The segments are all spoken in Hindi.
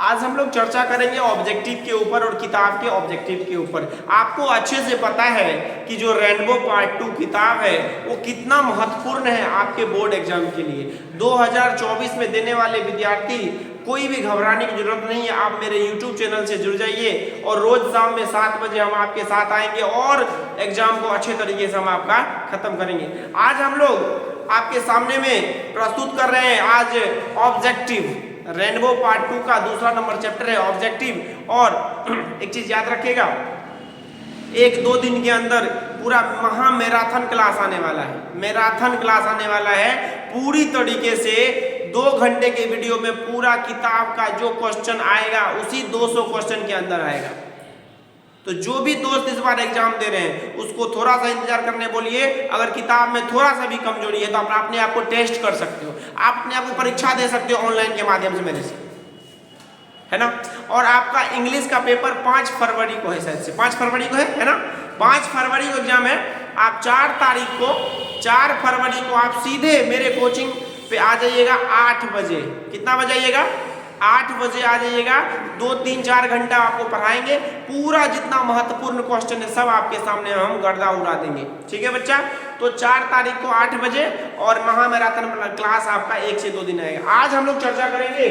आज हम लोग चर्चा करेंगे ऑब्जेक्टिव के ऊपर और किताब के ऑब्जेक्टिव के ऊपर। आपको अच्छे से पता है कि जो रेनबो पार्ट 2 किताब है वो कितना महत्वपूर्ण है आपके बोर्ड एग्जाम के लिए। 2024 में देने वाले विद्यार्थी कोई भी घबराने की जरूरत नहीं है। आप मेरे YouTube चैनल से जुड़ जाइए और रोज शाम में 7 बजे हम आपके साथ आएंगे और एग्जाम को अच्छे तरीके से हम आपका खत्म करेंगे। आज हम लोग आपके सामने में प्रस्तुत कर रहे हैं आज ऑब्जेक्टिव रेनबो पार्ट 2 का दूसरा नंबर चैप्टर है ऑब्जेक्टिव। और एक चीज याद रखिएगा, 1-2 दिन के अंदर पूरा महा मैराथन क्लास आने वाला है। मैराथन क्लास आने वाला है पूरी तरीके से 2 घंटे के वीडियो में पूरा किताब का जो क्वेश्चन आएगा उसी 200 क्वेश्चन के अंदर आएगा। तो जो भी दोस्त इस बार एग्जाम दे रहे हैं उसको थोड़ा सा इंतजार करने बोलिए। अगर किताब में थोड़ा सा भी कमजोरी है तो आप अपने आप को टेस्ट कर सकते हो, आप अपने आप को परीक्षा दे सकते हो ऑनलाइन के माध्यम से मेरे से, है ना। और आपका इंग्लिश का पेपर 5 फरवरी को है, शायद से 5 फरवरी को है ना। 5 फरवरी को एग्जाम है। आप 4 फरवरी को आप सीधे मेरे कोचिंग पे आ जाइएगा 8 बजे। कितना बजे आइएगा? 8 बजे आ जाइएगा। 2-3-4 घंटा आपको पढ़ाएंगे। पूरा जितना महत्वपूर्ण क्वेश्चन है सब आपके सामने हम गर्दा उड़ा देंगे। ठीक है बच्चा? तो 4 तारीख को 8 बजे और महा मैराथन क्लास आपका 1 से 2 दिन आएगा। आज हम लोग चर्चा करेंगे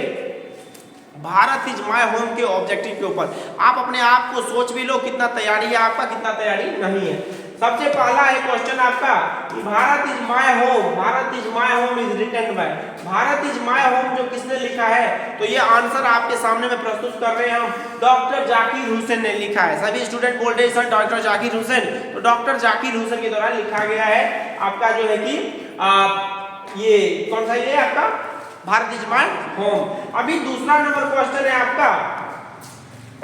भारत इज माय होम के ऑब्जेक्टिव के ऊपर। आप अपने आप को सोच भी लो कितना तैयारी है आपका, कितना तैयारी नहीं है। सबसे पहला है क्वेश्चन आपका कि Bharat is my home, Bharat is my home is written by, Bharat is my home जो किसने लिखा है? तो ये आंसर आपके सामने में प्रस्तुत कर रहे हैं हम। डॉक्टर जाकिर हुसैन ने लिखा है। सभी स्टूडेंट बोल रहे हैं सर डॉक्टर जाकिर हुसैन, तो डॉक्टर जाकिर हुसैन के द्वारा लिखा गया है आपका जो है कि ये कौन सा है आपका भारत इज माय होम। अभी दूसरा नंबर क्वेश्चन है आपका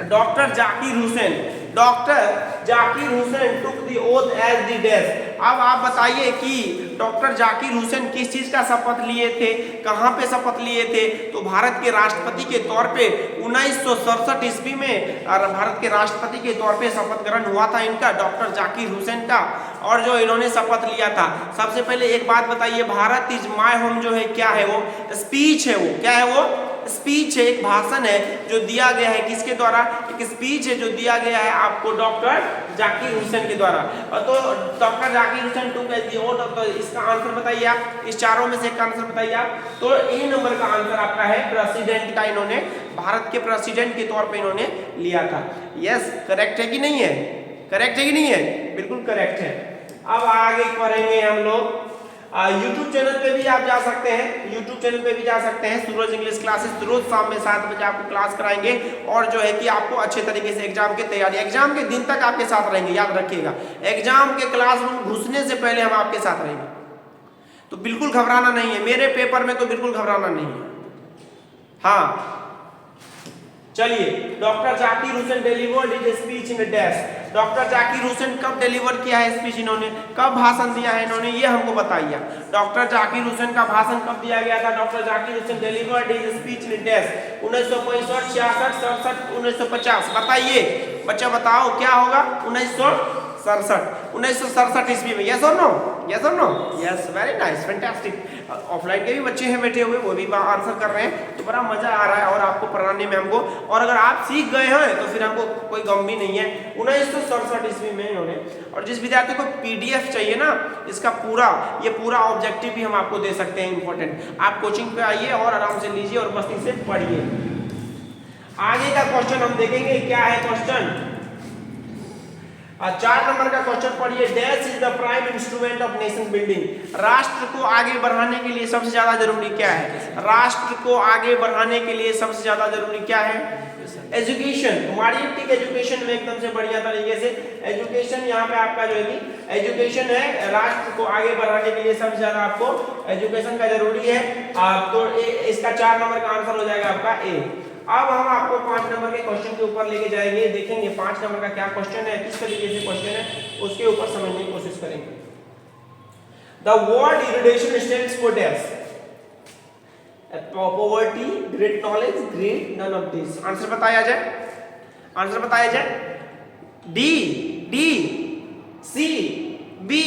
doctor Zakir Hussain, doctor Zakir Hussain took the oath as the dash. अब आप बताइए कि डॉक्टर जाकिर हुसैन किस चीज का शपथ लिए थे, कहां पे शपथ लिए थे? तो भारत के राष्ट्रपति के तौर पे 1967 ईस्वी में भारत के राष्ट्रपति के तौर पे शपथ ग्रहण हुआ था इनका, डॉक्टर जाकिर हुसैन का। और जो इन्होंने शपथ लिया था, सबसे पहले एक बात बताइए, भारत इज माय होम जो है क्या है? वो स्पीच है। वो क्या है? वो स्पीच है, एक भाषण है जो दिया गया है किसके द्वारा? एक स्पीच है जो दिया गया है आपको डॉक्टर जाकिर हुसैन के द्वारा। तो डॉक्टर जाकिर हुसैन टू तो इसका आंसर बताइए आप, इस चारों में से एक आंसर बताइए आप। तो ए नंबर का आंसर आपका है प्रेसिडेंट का, इन्होंने भारत के प्रेसिडेंट के तौर पे इन्होंने लिया था। यस, करेक्ट है कि नहीं है? करेक्ट है कि नहीं है? बिल्कुल करेक्ट है। अब आगे पढ़ेंगे हम लोग। YouTube चैनल पे भी आप जा सकते हैं, YouTube चैनल पे भी जा सकते हैं। सूरज इंग्लिश क्लासेस रोज शाम में 7 बजे आपको क्लास कराएंगे और जो है कि आपको अच्छे तरीके से एग्जाम की तैयारी, एग्जाम के दिन तक आपके साथ रहेंगे। याद रखिएगा, एग्जाम के क्लासरूम घुसने से पहले हम आपके साथ रहेंगे, तो बिल्कुल घबराना नहीं है। मेरे पेपर में तो बिल्कुल घबराना नहीं है। हाँ चलिए, doctor Zakir Hussain delivered his speech in dash. Doctor Zakir Hussain कब डिलीवर किया है स्पीच इन्होंने, कब भाषण दिया है इन्होंने, ये हमको बताइए। डॉक्टर जाकिर हुसैन का भाषण कब दिया गया था? Doctor Zakir Hussain delivered his speech in dash 1965, 66, 67, 1950। बताइए बच्चा, बताओ क्या होगा? 1967 ईस्वी में। यस और नो? यस और no? Yes, very nice, fantastic. Offline के भी बच्चे हैं बैठे हुए, वो भी आंसर कर रहे हैं, तो बड़ा मजा आ रहा है और आपको पढ़ाने में हमको। और अगर आप सीख गए हैं तो फिर हमको कोई गम भी नहीं है। 1967 ईस्वी में इन्होंने। और जिस विद्यार्थी को PDF चाहिए ना इसका पूरा, ये पूरा ऑब्जेक्टिव भी हम आपको दे सकते हैं इंपॉर्टेंट। आप कोचिंग पे आइए और आराम से लीजिए और मस्ती से पढ़िए। आगे का क्वेश्चन हम देखेंगे क्या है क्वेश्चन। 4 नंबर का क्वेश्चन पढ़िए। Dash is the prime instrument of nation building. राष्ट्र को आगे बढ़ाने के लिए सबसे ज्यादा जरूरी क्या है? राष्ट्र को आगे बढ़ाने के लिए सबसे ज्यादा जरूरी क्या है? एजुकेशन। हमारी एजुकेशन में एकदम से बढ़िया तरीके से एजुकेशन, यहाँ पे आपका जो है कि एजुकेशन है। राष्ट्र को आगे बढ़ाने के लिए सबसे ज्यादा आपको एजुकेशन का जरूरी है। तो इसका 4 नंबर का आंसर हो जाएगा आपका ए। अब हम आपको 5 नंबर के क्वेश्चन के ऊपर लेके जाएंगे, देखेंगे 5 नंबर का क्या क्वेश्चन है, किस तरीके से क्वेश्चन है, उसके ऊपर समझने की कोशिश करेंगे। The word erudition stands for dash. Poverty, great knowledge, great none of this. Answer बताया जाए, आंसर बताया जाए। D, D, C, B,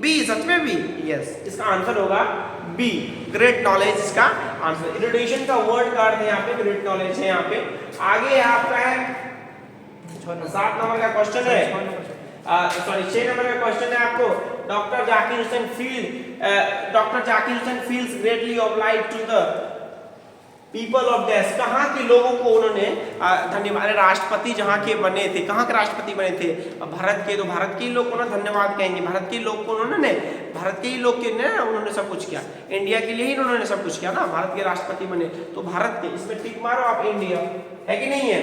B, सच में बी? यस, इसका आंसर होगा बी, ग्रेट नॉलेज इसका आंसर। इरिटेशन का वर्ड का अर्थ है यहाँ पे ग्रेट नॉलेज है यहाँ पे। आगे आपका है 7 नंबर का क्वेश्चन है, सॉरी 6 नंबर का क्वेश्चन है आपको। Doctor Zakir Hussain feels greatly obliged to the people of dash, कहाँ के लोगों को उन्होंने धन्यवाद, राष्ट्रपति जहाँ के बने थे, कहाँ के राष्ट्रपति बने थे भारत के, तो भारत के लोग को ना धन्यवाद कहेंगे, भारत के लोग को उन्होंने, भारत के ही लोग के ने उन्होंने सब कुछ किया, इंडिया के लिए ही उन्होंने सब कुछ किया ना, भारत के राष्ट्रपति बने तो भारत के, इसमें टिक मारो आप इंडिया, है कि नहीं है।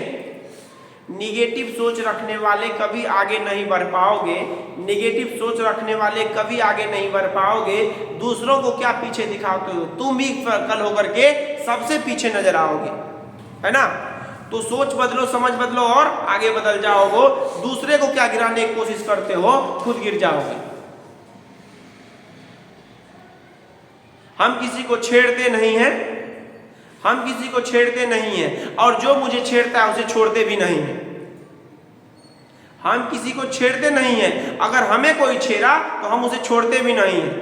निगेटिव सोच रखने वाले कभी आगे नहीं बढ़ पाओगे, निगेटिव सोच रखने वाले कभी आगे नहीं बढ़ पाओगे, दूसरों को क्या पीछे दिखाते हो, तुम भी कल होकर के सबसे पीछे नजर आओगे, है ना। तो सोच बदलो, समझ बदलो और आगे बदल जाओगे, दूसरे को क्या गिराने की कोशिश करते हो, खुद गिर जाओगे। हम किसी को छेड़ते नहीं हैं, हम किसी को छेड़ते नहीं हैं, और जो मुझे छेड़ता है उसे छोड़ते भी नहीं हैं। हम किसी को छेड़ते नहीं हैं, अगर हमें कोई छेड़ा तो हम उसे छोड़ते भी नहीं हैं।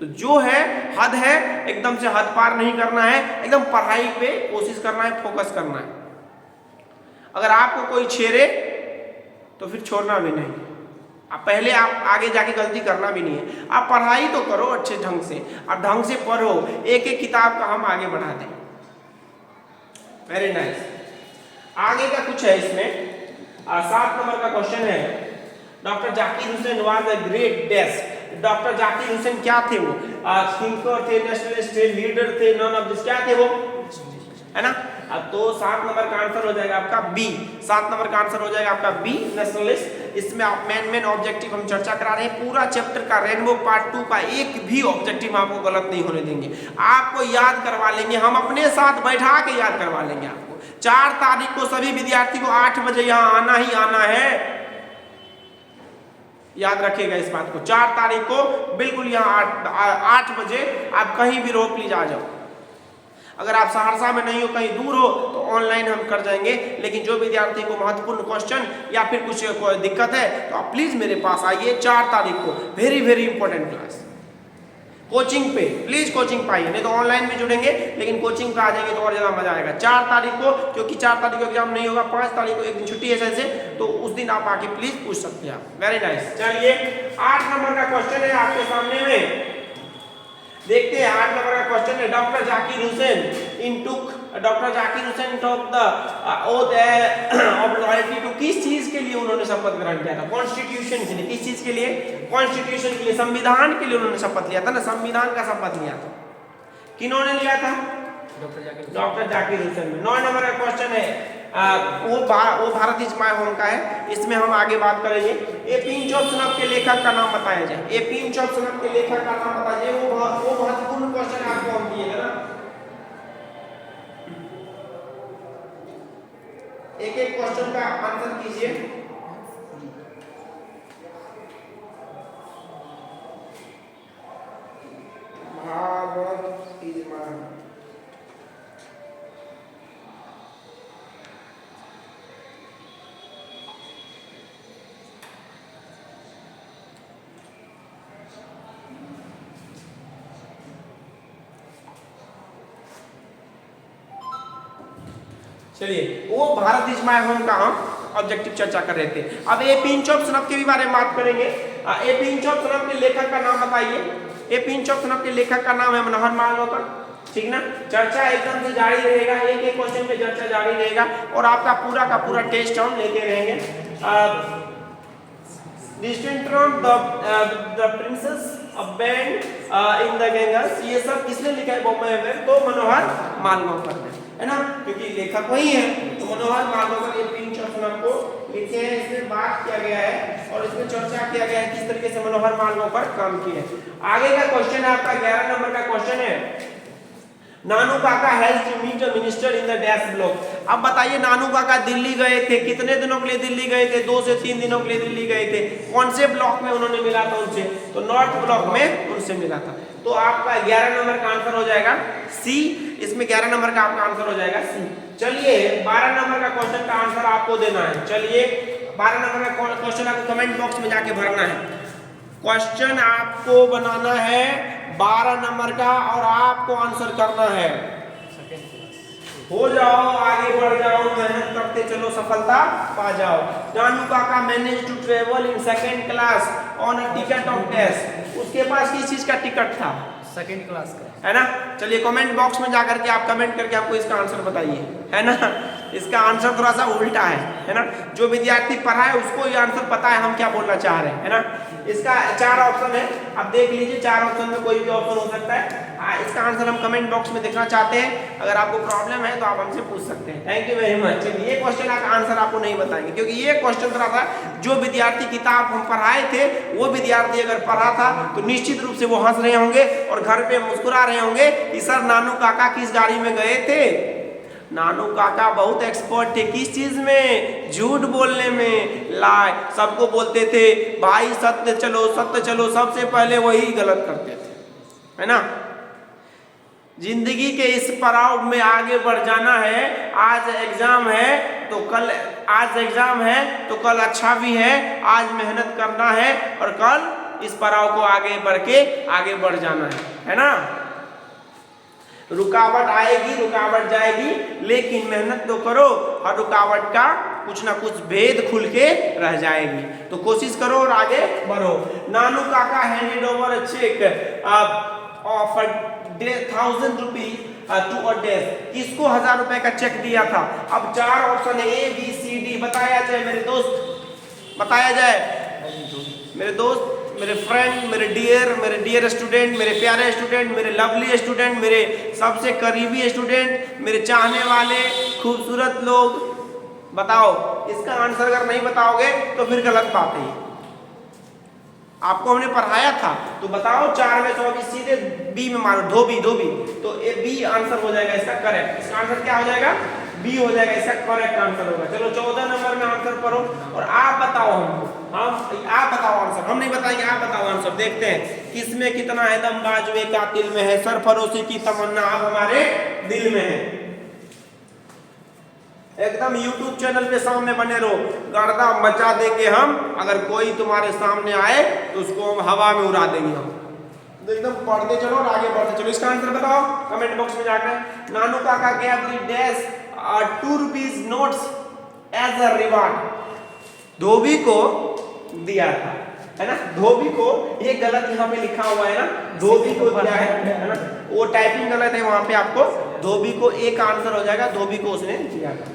तो जो है हद है, एकदम से हद पार नहीं करना है, एकदम पढ़ाई पे कोशिश करना है, फोकस करना है। अगर आपको कोई छेड़े तो फिर छोड़ना भी नहीं, पहले आप आगे जाके गलती करना भी नहीं है, आप पढ़ाई तो करो अच्छे ढंग से, आप ढंग से पढ़ो, एक एक किताब का हम आगे बढ़ा दें। Very nice. आगे का कुछ है इसमें, 7 नंबर का क्वेश्चन है, doctor Zakir Hussain was a great dash. Doctor Zakir Hussain क्या थे, वो थिंकर थे, नेशनलिस्ट थे, लीडर थे, नॉन ऑफ दिस, क्या थे वो, है ना। अब तो 7 नंबर का आंसर हो जाएगा आपका बी, 7 नंबर का आंसर हो जाएगा आपका बी, नेशनलिस्ट। इसमें आप मेन ऑब्जेक्टिव हम चर्चा करा रहे हैं, पूरा चैप्टर का रेनबो पार्ट 2 का एक भी ऑब्जेक्टिव आपको गलत नहीं होने देंगे, आपको याद करवा लेंगे, हम अपने साथ बैठा के याद करवा लेंगे आपको। 4 तारीख को सभी विद्यार्थी को 8 बजे यहाँ आना ही आना है, याद रखिएगा इस बात को। 4 तारीख को बिल्कुल यहाँ 8 बजे आप कहीं भी रहो, प्लीज आ जाओ। अगर आप सहरसा में नहीं हो, कहीं दूर हो, तो ऑनलाइन हम कर जाएंगे, लेकिन जो विद्यार्थी को महत्वपूर्ण क्वेश्चन या फिर कुछ दिक्कत है तो आप प्लीज मेरे पास आइए 4 तारीख को, very very important class coaching पे, प्लीज कोचिंग पाइए, नहीं तो ऑनलाइन भी जुड़ेंगे, लेकिन कोचिंग पे आ जाएंगे तो और ज्यादा मजा आएगा। 4 तारीख को, क्योंकि 4 तारीख को एग्जाम नहीं होगा, 5 तारीख को एक दिन छुट्टी है से, तो उस दिन आप आके प्लीज पूछ सकते हैं आप। Very nice. चलिए 8 नंबर का क्वेश्चन है आपके सामने में, देखते हैं 8 नंबर का क्वेश्चन है। Doctor Zakir Hussain took the oath of loyalty to, किस चीज के लिए उन्होंने शपथ ग्रहण किया था, कॉन्स्टिट्यूशन के लिए, किस चीज के लिए, कॉन्स्टिट्यूशन के लिए, संविधान के लिए उन्होंने शपथ लिया था ना, संविधान का शपथ लिया था, किन्होंने लिया था, डॉक्टर जाकिर हुसैन। 9 नंबर का क्वेश्चन है, वो भारत इज माय होम का है, इसमें हम आगे बात करेंगे। ए पिंच ऑफ सनफ के लेखक का नाम बताया जाए, ए पिंच ऑफ सनफ के लेखक का नाम बताइए, वो महत्वपूर्ण क्वेश्चन आपको हम दिए ना, एक एक क्वेश्चन का आंसर कीजिए। भारत इज माय, चलिए वो भारत इज माय होम का हम ऑब्जेक्टिव चर्चा कर रहे थे। अब ए पिंच ऑफ सनफ के भी बारे में बात करेंगे। ए पिंच ऑफ सनफ के लेखक का नाम बताइए। ए पिंच ऑफ सनफ के लेखक का नाम है मनोहर मालवकर, ठीक ना। चर्चा एकदम से जारी रहेगा, एक एक क्वेश्चन पे चर्चा जारी रहेगा और आपका पूरा का पूरा टेस्ट हम लेते रहेंगे। The princes of band in the Ganges, ये सब किसने लिखा है बॉम्बे में, तो मनोहर मालवकर ने, है ना, क्योंकि लेखक वही है, तो मनोहर मालवकर ये पिंच ऑफ सनफ को लिखे हैं, इसमें बात किया गया है और इसमें चर्चा किया गया है किस तरीके से मनोहर मालवकर काम किए हैं। आगे का क्वेश्चन है आपका 11 नंबर का क्वेश्चन है, Nanu Kaka has to meet a minister in the dash block. अब बताइए नानू काका दिल्ली गए थे, कितने दिनों के लिए दिल्ली गए थे, 2 से 3 दिनों के लिए दिल्ली गए थे, कौन से ब्लॉक में उन्होंने मिला था उनसे, तो नॉर्थ ब्लॉक में उनसे मिला था। तो आपका 11 नंबर का आंसर हो जाएगा सी, इसमें 11 नंबर का आपका आंसर हो जाएगा सी। चलिए 12 नंबर का क्वेश्चन का आंसर आपको देना है। चलिए 12 नंबर का क्वेश्चन आपको कमेंट बॉक्स में जाके भरना है। क्वेश्चन आपको बनाना है 12 नंबर का और आपको आंसर करना है। हो जाओ, आगे बढ़ जाओ, मेहनत करते चलो, सफलता पा जाओ। Nanu Kaka manage to travel in second class on a ticket of test. उसके पास किस चीज का टिकट था? सेकेंड क्लास का, है ना। चलिए कमेंट बॉक्स में जाकर के आप कमेंट करके आपको इसका आंसर बताइए, है ना। इसका आंसर थोड़ा सा उल्टा है ना। जो विद्यार्थी पढ़ा है उसको ये आंसर पता है हम क्या बोलना चाह रहे हैं, है ना। इसका 4 ऑप्शन है, आप देख लीजिए 4 ऑप्शन में कोई भी ऑप्शन हो सकता है। इसका आंसर हम कमेंट बॉक्स में देखना चाहते हैं। अगर आपको प्रॉब्लम है तो आप हमसे पूछ सकते हैं। Thank you very much. चलिए ये क्वेश्चन का आंसर आपको नहीं बताएंगे क्योंकि ये क्वेश्चन थोड़ा सा जो विद्यार्थी किताब हम पढ़ाए थे वो विद्यार्थी अगर पढ़ा था तो निश्चित रूप से वो हंस रहे होंगे और घर पे मुस्कुरा रहे होंगे कि सर नानू काका किस गाड़ी में गए थे। नानू काका बहुत एक्सपर्ट थे किस चीज में? झूठ बोलने में, लाए। सबको बोलते थे भाई सत्य चलो सत्य चलो, सबसे पहले वही गलत करते थे, है ना। जिंदगी के इस पड़ाव में आगे बढ़ जाना है। आज एग्जाम है तो कल, आज एग्जाम है तो कल अच्छा भी है। आज मेहनत करना है और कल इस पड़ाव को आगे बढ़ के आगे बढ़ जाना है ना। रुकावट आएगी, रुकावट जाएगी, लेकिन मेहनत तो करो। हर रुकावट का कुछ ना कुछ भेद खुल के रह जाएगी, तो कोशिश करो और आगे बढ़ो। Nanu Kaka handed over a cheque of 1000 rupees to a desk. किसको 1000 रुपए का चेक दिया था? अब 4 ऑप्शन है A B C D। बताया जाए मेरे दोस्त, बताया जाए मेरे दोस्त, मेरे फ्रेंड, मेरे डियर स्टूडेंट, मेरे प्यारे स्टूडेंट, मेरे लवली स्टूडेंट, मेरे सबसे करीबी स्टूडेंट, मेरे चाहने वाले खूबसूरत लोग, बताओ। इसका आंसर अगर नहीं बताओगे तो फिर गलत बात है। आपको हमने पढ़ाया था तो बताओ 4 में 24 सीधे बी में मारो, धोबी धोबी, तो ए बी आंसर हो जाएगा इसका करेक्ट। इसका आंसर क्या हो जाएगा? बी हो जाएगा, इसका करेक्ट आंसर होगा। चलो 14 नंबर में आंसर करो और आप बताओ हमको, आप बताओ आंसर, हम नहीं बताएंगे, आप बताओ आंसर। देखते हैं किसमें कितना है दम, बाजुए कातिल में है, सरफरोशी की तमन्ना अब हमारे दिल में है। एकदम YouTube चैनल पे सामने बने रहो, गर्दा मचा देंगे हम। अगर कोई तुम्हारे सामने आए तो उसको हम हवा में उड़ा देंगे हम। तो एकदम पढ़ते चलो और आगे बढ़ते चलो। इसका आंसर बताओ कमेंट बॉक्स में जाकर। नानू काका gave the dash 2 rupees notes as a reward। धोबी को दिया था, है ना। धोबी को, ये गलत यहाँ पे लिखा हुआ है ना, धोबी को दिया है ना, वो टाइपिंग गलत है वहां पे। आपको धोबी को एक आंसर हो जाएगा, धोबी को उसने दिया था।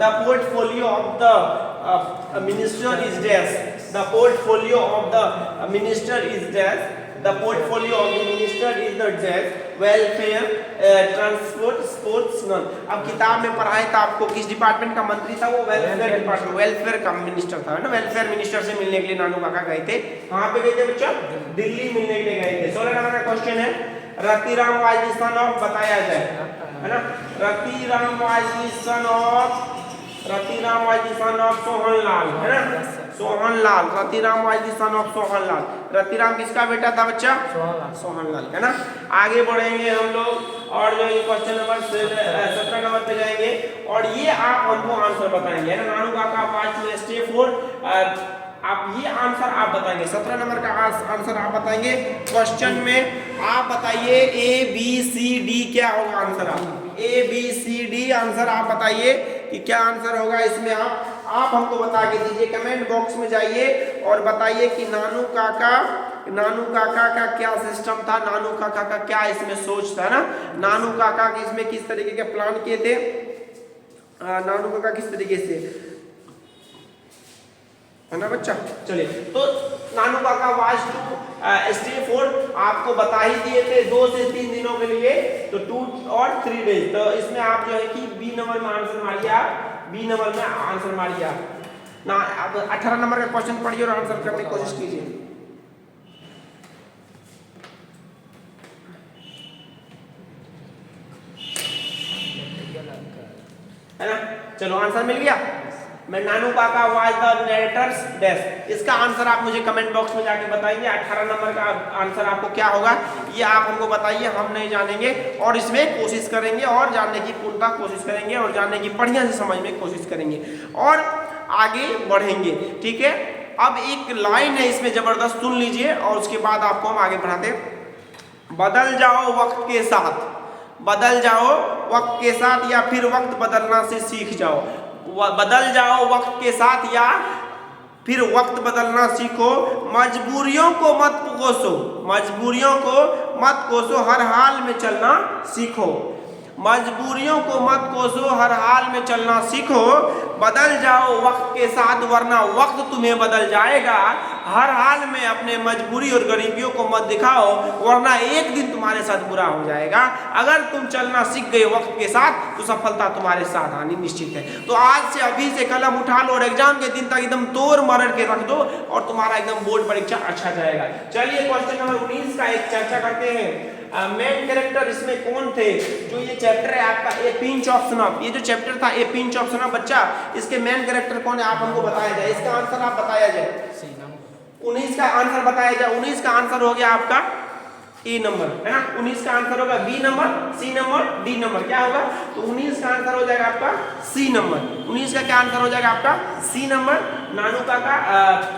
The portfolio of the minister is dash. The portfolio of the minister is dash. The portfolio of the minister is the dash. Welfare, transport, sports, none. अब किताब में पढ़ाया था आपको किस डिपार्टमेंट का मंत्री था? वो वेलफेयर डिपार्टमेंट, वेलफेयर का मिनिस्टर था ना। वेलफेयर मिनिस्टर से मिलने के लिए नानू काका गए थे। कहाँ पे गए थे बच्चा? दिल्ली मिलने के लिए गए थे। 16 नंबर का क्वेश्चन है, Ratiram was the son of, बताया जाए, है ना। Ratiram was the son of, Ratiram was the son of Sohanlal, है ना। Sohanlal, Ratiram was the son of Sohanlal. Ratiram किसका बेटा था बच्चा? सोहनलाल, है ना। आगे बढ़ेंगे हम लोग और जो ये क्वेश्चन नंबर 17 नंबर पे जाएंगे और ये आप हमको आंसर बताएंगे, है ना। नानू काका वाज टू स्टे फॉर, आप ये आंसर आप बताएंगे। 17 नंबर का आंसर आप बताएंगे। क्वेश्चन में आप बताइए A B C D क्या होगा आंसर। आप A B C D answer आप बताइए कि क्या आंसर होगा इसमें। आप हमको बता के दीजिए, कमेंट बॉक्स में जाइए और बताइए कि नानू काका का क्या सिस्टम था, नानू काका का क्या इसमें सोच था ना। नानू काका के इसमें किस तरीके के प्लान किए थे, नानू काका किस तरीके से, है ना बच्चा। चलिए, तो नानू काका वाज टू स्टे फॉर, आपको बता ही दिए थे 2 से 3 दिनों के लिए, तो 2 और 3 डेज। तो इसमें आप जो है कि बी नंबर में आंसर मारिए, आप बी नंबर में आंसर मारिए आप ना। अब 18 नंबर का क्वेश्चन पढ़िए और आंसर करने की कोशिश कीजिए, है ना। चलो आंसर मिल गया। मैं नानू काका वाज द नरेटर्स डेस्क, इसका आंसर आप मुझे कमेंट बॉक्स में जाके बताइए। 18 नंबर का आंसर आपको क्या होगा ये आप हमको बताइए, हम नहीं जानेंगे और इसमें कोशिश करेंगे और जानने की पूर्णतः कोशिश करेंगे और जानने की बढ़िया से समझने की कोशिश करेंगे और आगे बढ़ेंगे, ठीक है। अब एक लाइन है इसमें जबरदस्त, सुन लीजिए और उसके बाद आपको हम आगे बढ़ाते हैं। बदल जाओ वक्त के साथ, बदल जाओ वक्त के साथ या फिर वक्त बदलना से सीख जाओ। बदल जाओ वक्त के साथ या फिर वक्त बदलना सीखो। मजबूरियों को मत कोसो, मजबूरियों को मत कोसो, हर हाल में चलना सीखो। मजबूरियों को मत कोसो, हर हाल में चलना सीखो। बदल जाओ वक्त के साथ वरना वक्त तुम्हें बदल जाएगा। हर हाल में अपने मजबूरी और गरीबियों को मत दिखाओ वरना एक दिन तुम्हारे साथ बुरा हो जाएगा। अगर तुम चलना सीख गए वक्त के साथ तो सफलता तुम्हारे साथ आनी निश्चित है। तो आज से अभी से कलम उठा लो और एग्जाम के दिन तक एकदम तोड़ मरड़ के रख दो और तुम्हारा एकदम बोर्ड परीक्षा अच्छा जाएगा। चलिए क्वेश्चन नंबर 19 का एक चर्चा करते हैं। मेन कैरेक्टर इसमें कौन थे? जो ये चैप्टर है आपका ए पिंच ऑफ स्नफ, ये जो चैप्टर था ए पिंच ऑफ स्नफ, बच्चा इसके मेन कैरेक्टर कौन है आप हमको बताया जाए, इसका आंसर आप बताया जाए। 19 का आंसर बताया जाए। 19 का आंसर हो गया आपका ए नंबर, है ना। 19 का आंसर होगा B number, C number, D number, क्या होगा? तो 19 का आंसर हो जाएगा आपका सी नंबर। 19 का क्या आंसर हो जाएगा आपका? सी नंबर। नानू काका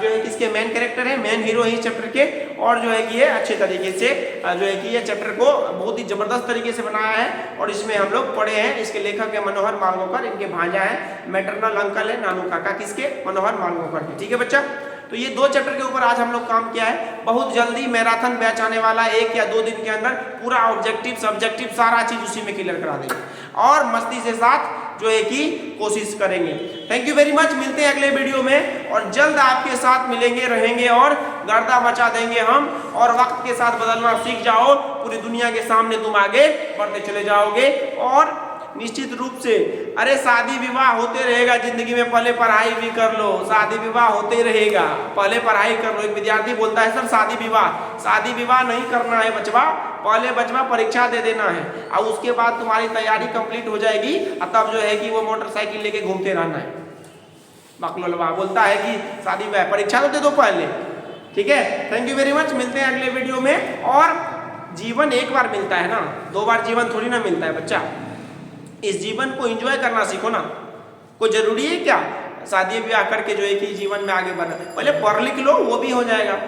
जो है किसके मेन कैरेक्टर है, मेन हीरो है इस चैप्टर के, और जो है कि ये अच्छे तरीके से जो है कि ये चैप्टर को बहुत ही जबरदस्त तरीके से बनाया है। और इसमें हम लोग पढ़े हैं, इसके लेखक है मनोहर मालगोकर, इनके भांजा है, मैटरनल अंकल है नानू काका किसके, मनोहर मालगोकर के। ठीक है बच्चा, तो ये दो चैप्टर के ऊपर आज हम लोग काम किया है। बहुत जल्दी मैराथन बैच आने वाला है, 1 या 2 दिन के अंदर पूरा ऑब्जेक्टिव सब्जेक्टिव सारा चीज उसी में क्लियर करा देंगे और मस्ती से साथ जो है कि कोशिश करेंगे। थैंक यू वेरी मच, मिलते हैं अगले वीडियो में और जल्द आपके साथ मिलेंगे रहेंगे और गर्दा मचा देंगे हम। और वक्त के साथ बदलना सीख जाओ, पूरी दुनिया के सामने तुम आगे बढ़ते चले जाओगे। और निश्चित रूप से अरे शादी विवाह होते रहेगा जिंदगी में, पहले पढ़ाई भी कर लो, शादी विवाह होते रहेगा, पहले पढ़ाई कर लो। एक विद्यार्थी बोलता है सर शादी विवाह नहीं करना है बचवा, पहले बचवा परीक्षा दे देना है और उसके बाद तुम्हारी तैयारी कंप्लीट हो जाएगी और तब जो है कि वो मोटरसाइकिल लेके घूमते रहना है। मकलवा बोलता है कि शादी विवाह परीक्षा तो दे दो पहले। ठीक है, थैंक यू वेरी मच, मिलते हैं अगले वीडियो में। और जीवन एक बार मिलता है ना, 2 बार जीवन थोड़ी ना मिलता है बच्चा। इस जीवन को एंजॉय करना सीखो ना। कोई जरूरी है क्या शादी ब्याह करके जो है कि जीवन में आगे बढ़ना? पहले पढ़ लिख लो, वो भी हो जाएगा।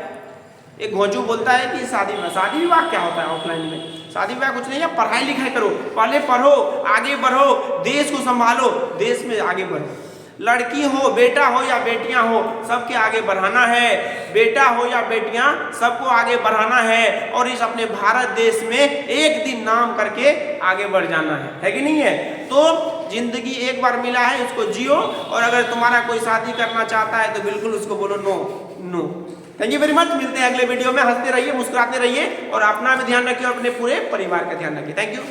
एक घोंचू बोलता है कि शादी विवाह क्या होता है? ऑफलाइन में शादी विवाह कुछ नहीं है, पढ़ाई लिखाई करो, पहले पढ़ो, आगे बढ़ो, देश को संभालो, देश में आगे बढ़ो। लड़की हो, बेटा हो या बेटियां हो, सबके आगे बढ़ाना है। बेटा हो या बेटियां, सबको आगे बढ़ाना है और इस अपने भारत देश में एक दिन नाम करके आगे बढ़ जाना है कि नहीं है? तो जिंदगी एक बार मिला है, उसको जियो। और अगर तुम्हारा कोई शादी करना चाहता है तो बिल्कुल उसको बोलो no no. Thank you very much, मिलते हैं अगले वीडियो में। हंसते रहिए, मुस्कुराते रहिए और अपना भी ध्यान रखिए और अपने पूरे परिवार का ध्यान रखिए। Thank you.